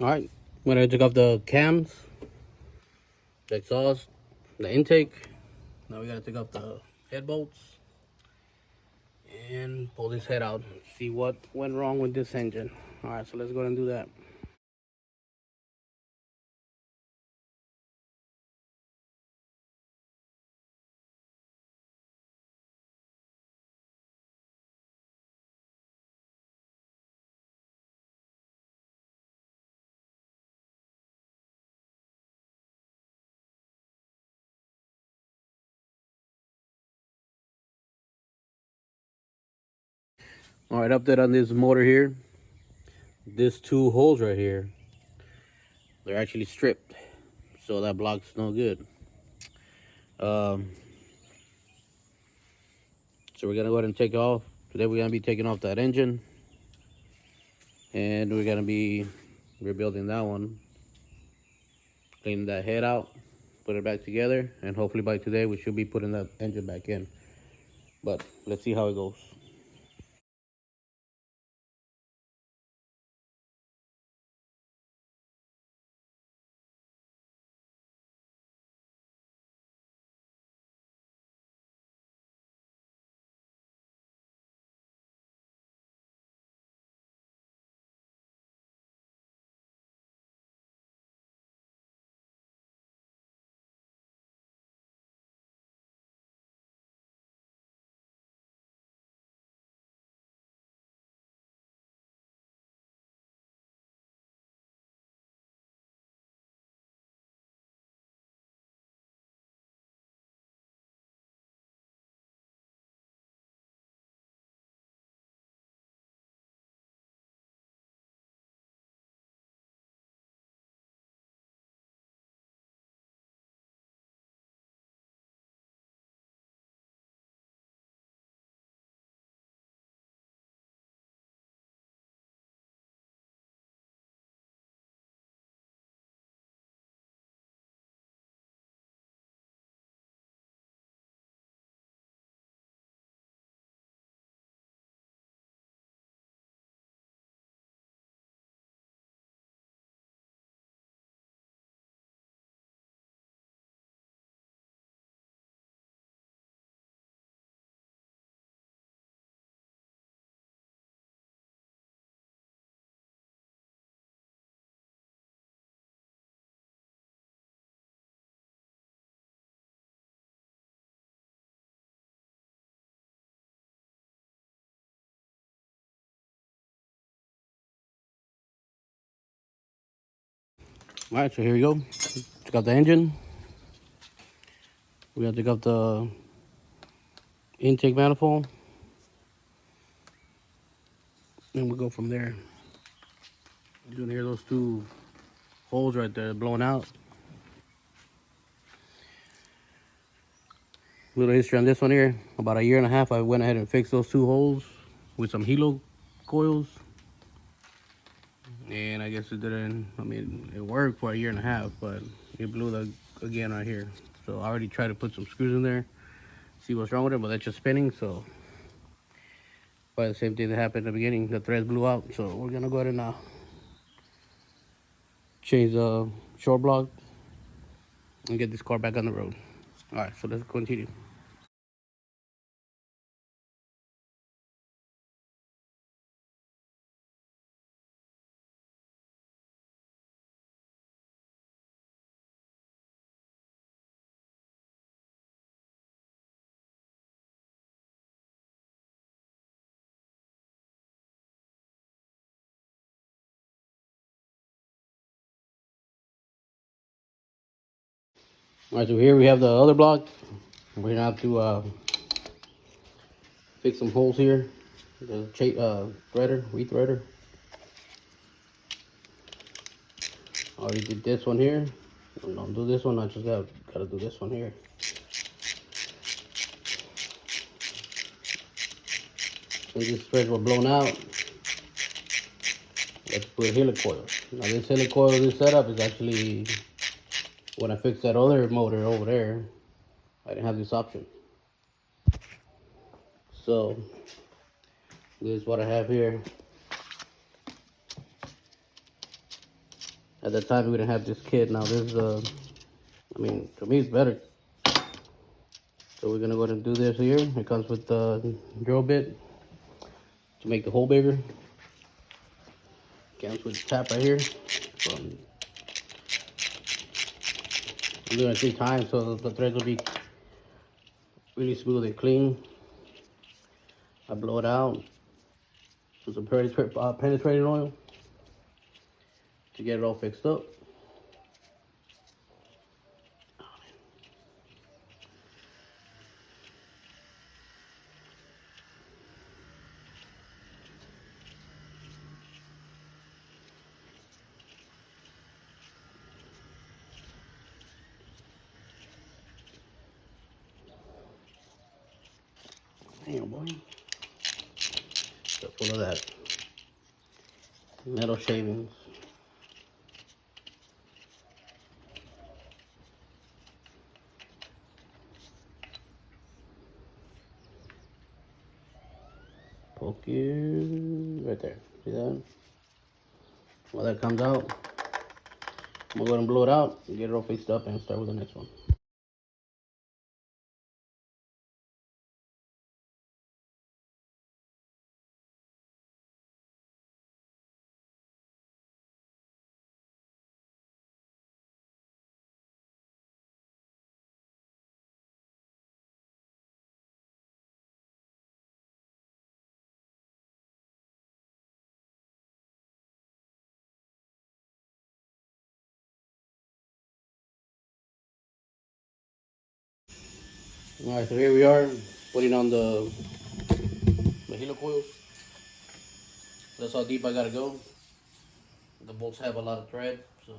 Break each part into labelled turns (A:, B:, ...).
A: All right, I'm gonna take off the cams, the exhaust, the intake. Now we gotta take off the head bolts and pull this head out. See what went wrong with this engine. All right, so let's go ahead and do that. All right, update on this motor here. These two holes right here, they're actually stripped, so that block's no good. Um, so we're gonna go ahead and take off. Today we're gonna be taking off that engine, and we're gonna be rebuilding that one, cleaning that head out, put it back together, and hopefully by today we should be putting that engine back in. But let's see how it goes. All right, so here we go. Took out the engine. We gotta take out the intake manifold, and we'll go from there. You can hear those two holes right there blowing out. Little history on this one here. About a year and a half, I went ahead and fixed those two holes with some helo coils. And I guess it didn't, I mean, it worked for a year and a half, but it blew again right here. So I already tried to put some screws in there, see what's wrong with it, but that's just spinning. So probably the same thing that happened in the beginning. The threads blew out. So we're gonna go ahead and change the short block and get this car back on the road. All right, so let's continue. All right, so here we have the other block. We're gonna have to fix some holes here. The threader, re-threader. Already did this one here. Don't do this one. I just gotta do this one here. Since these threads were blown out, let's put a helicoil. Now this helicoil, this setup is actually, when I fixed that other motor over there, I didn't have this option. So this is what I have here. At the time we didn't have this kit. Now this I mean, to me it's better. So we're gonna go ahead and do this here. It comes with the drill bit to make the hole bigger. Comes with the tap right here. So I'm doing it 3 times so the threads will be really smooth and clean. I blow it out with some penetrating oil to get it all fixed up. Damn, boy. So full of that metal shavings. Poke it right there. See that? While that comes out, I'm gonna go ahead and blow it out, get it all fixed up, and start with the next one. All right, so here we are, putting on the helo coils. That's how deep I gotta go. The bolts have a lot of thread, so.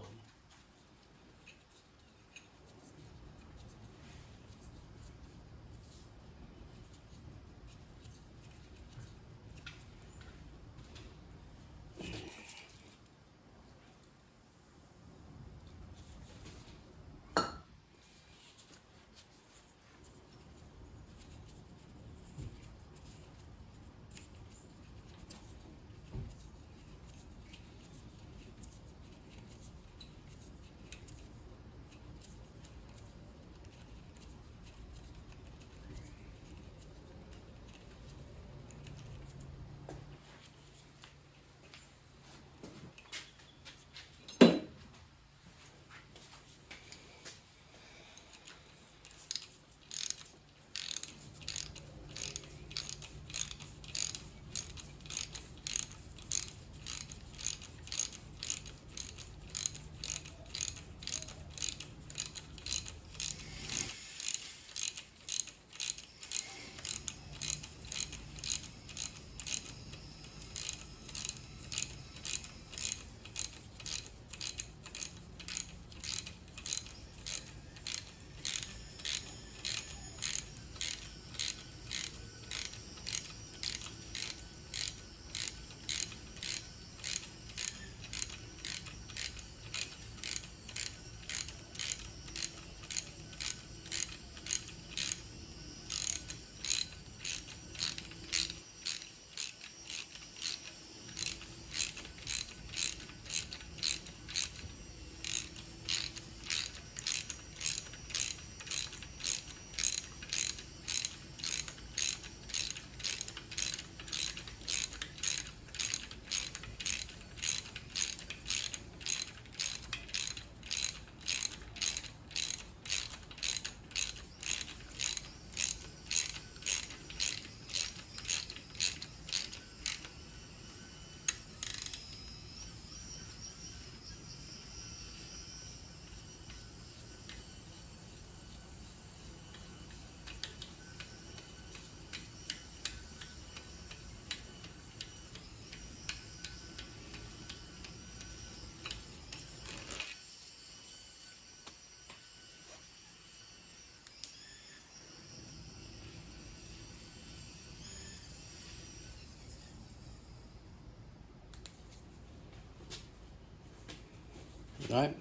A: All right,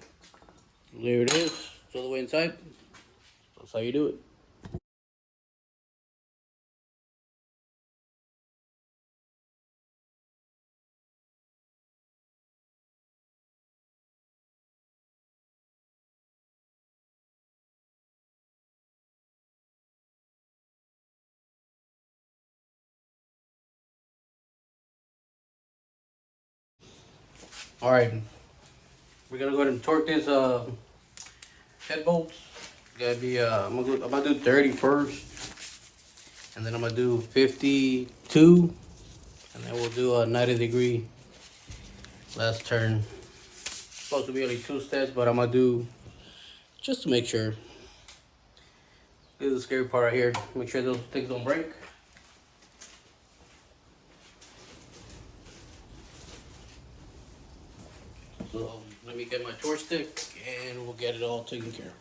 A: there it is. It's all the way inside. That's how you do it. All right, we're gonna go ahead and torque this head bolts. Gotta be I'm gonna do 30 first, and then I'm gonna do 52, and then we'll do a 90-degree last turn. Supposed to be only 2 steps, but I'm gonna do just to make sure. This is the scary part right here. Make sure those things don't break. So let me get my torch stick and we'll get it all taken care of.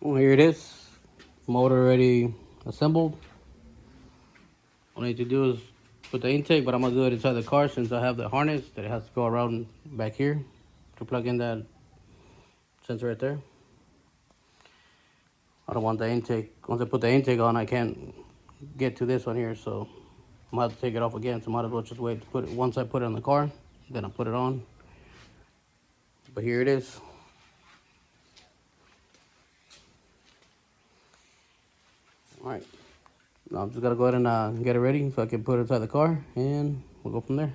A: Well, here it is. Motor already assembled. All I need to do is put the intake, but I'm gonna do it inside the car since I have the harness that it has to go around back here to plug in that sensor right there. I don't want the intake. Once I put the intake on, I can't get to this one here, so I'm gonna have to take it off again. So might as well just wait to put it. Once I put it on the car, then I put it on. But here it is. All right. Now I'm just gonna go ahead and get it ready so I can put it inside the car, and we'll go from there.